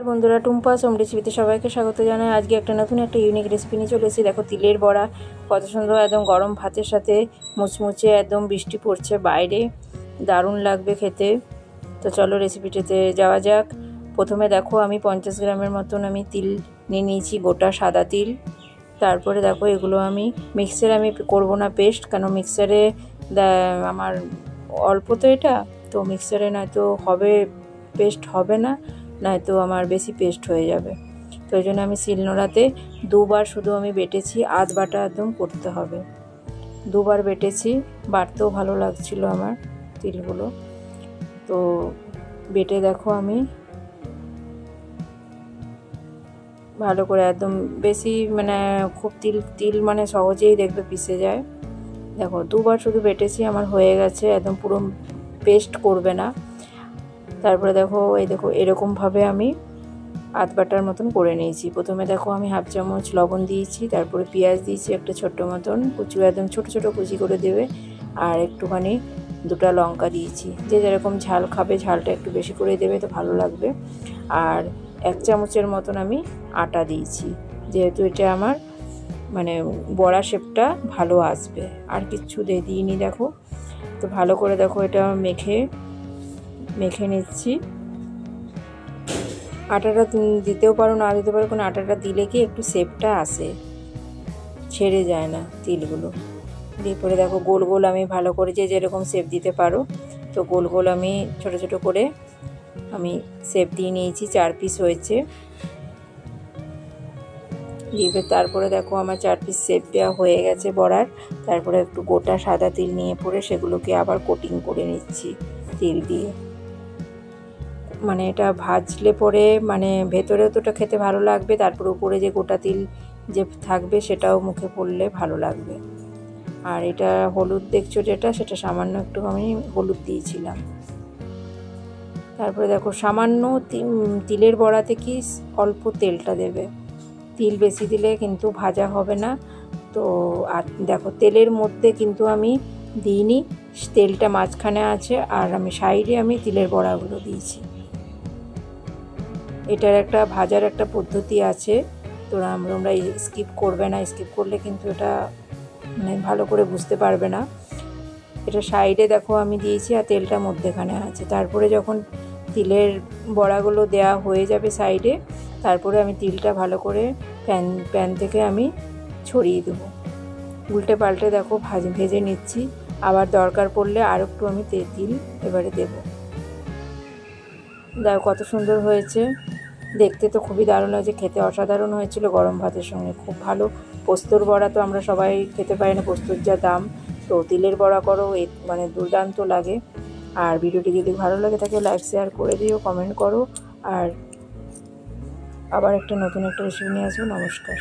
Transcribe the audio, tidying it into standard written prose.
বন্ধুরা, টুম্পাস হোম রেসিপিতে সবাইকে স্বাগত জানাই। আজকে একটা নতুন একটা ইউনিক রেসিপি নিয়ে চলে এসেছি। দেখো, তিলের বড়া কত সুন্দর, একদম গরম ভাতের সাথে মুচমুচে, একদম বৃষ্টি পড়ছে বাইরে, দারুণ লাগবে খেতে। তো চলো রেসিপিটিতে যাওয়া যাক। প্রথমে দেখো, আমি 50 গ্রামের মতন আমি তিল নিয়ে নিয়েছি, গোটা সাদা তিল। তারপরে দেখো, এগুলো আমি মিক্সারে আমি করবো না পেস্ট, কেন মিক্সারে আমার অল্প তো এটা, তো মিক্সারে নয়তো হবে পেস্ট হবে না, নয়তো আমার বেশি পেস্ট হয়ে যাবে। তো ওই জন্য আমি শিলনোড়াতে দুবার শুধু আমি বেটেছি, আধ বাটা একদম করতে হবে। দুবার বেটেছি, বাটতেও ভালো লাগছিল আমার তিলগুলো। তো বেটে দেখো আমি ভালো করে একদম বেশি খুব তিল মানে সহজেই দেখবে পিষে যায়। দেখো, দুবার শুধু বেটেছি, আমার হয়ে গেছে, একদম পুরো পেস্ট করবে না। তারপরে দেখো, এরকমভাবে আমি আধ বাটার মতন করে নিয়েছি। প্রথমে দেখো, আমি হাফ চামচ লবণ দিয়েছি, তারপরে পেঁয়াজ দিয়েছি একটা ছোট্ট মতন কুচি, একদম ছোটো ছোটো কুচি করে দেবে। আর একটুখানি দুটা লঙ্কা দিয়েছি, যে যেরকম ঝাল খাবে ঝালটা একটু বেশি করে দেবে, তো ভালো লাগবে। আর 1 চামচের মতন আমি আটা দিয়েছি, যেহেতু এটা আমার বড়া শেপটা ভালো আসবে। আর কিচ্ছু দিইনি। দেখো, তো ভালো করে দেখো এটা মেখে নিচ্ছি। আটাটা দিতেও পারো, না দিতে পারো, কোনো আটাটা দিলে কি একটু শেপটা আসে, ছেড়ে যায় না তিলগুলো। দিয়ে পরে দেখো, গোল গোল আমি ভালো করে যে যেরকম শেপ দিতে পারো, তো গোল গোল আমি ছোট ছোট করে আমি শেপ দিয়ে নিয়েছি। 4 পিস হয়েছে। দিয়ে তারপরে দেখো, আমার 4 পিস শেপ দেওয়া হয়ে গেছে বড়ার। তারপরে একটু গোটা সাদা তিল নিয়ে পরে সেগুলোকে আবার কোটিং করে নিচ্ছি তিল দিয়ে। এটা ভাজলে পরে ভেতরেও তো ওটা খেতে ভালো লাগবে, তারপর উপরে যে গোটা তিল যে থাকবে সেটাও মুখে পড়লে ভালো লাগবে। আর এটা হলুদ দেখছো যেটা, সেটা সামান্য একটু আমি হলুদ দিয়েছিলাম। তারপরে দেখো, সামান্য তিলের বড়াতে কি অল্প তেলটা দেবে, তিল বেশি দিলে কিন্তু ভাজা হবে না। তো আর দেখো, তেলের মধ্যে কিন্তু আমি দিইনি, তেলটা মাঝখানে আছে, আর আমি সাইডে আমি তিলের বড়াগুলো দিয়েছি। এটার একটা ভাজার একটা পদ্ধতি আছে, তোমরা স্কিপ করবে না, স্কিপ করলে কিন্তু এটা ভালো করে বুঝতে পারবে না। এটা সাইডে দেখো আমি দিয়েছি, আর তেলটা মধ্যেখানে আছে। তারপরে যখন তিলের বড়াগুলো দেয়া হয়ে যাবে সাইডে, তারপরে আমি তিলটা ভালো করে প্যান থেকে আমি ছড়িয়ে দেবো। উল্টে পাল্টে দেখো ভেজে নিচ্ছি। আবার দরকার পড়লে আর একটু আমি তিল এবারে দেবো। দেখো কত সুন্দর হয়েছে, দেখতে তো খুবই দারুণ হয়েছে, খেতে অসাধারণ হয়েছিল গরম ভাতের সঙ্গে, খুব ভালো। পোস্তর বড়া তো আমরা সবাই খেতে পারি না, পোস্তর যা দাম, তো তিলের বড়া করো, দুর্দান্ত লাগে। আর ভিডিওটি যদি ভালো লাগে থাকে লাইক শেয়ার করে দিও, কমেন্ট করো। আর আবার একটা নতুন একটা রেসিপি নিয়ে আসবো। নমস্কার।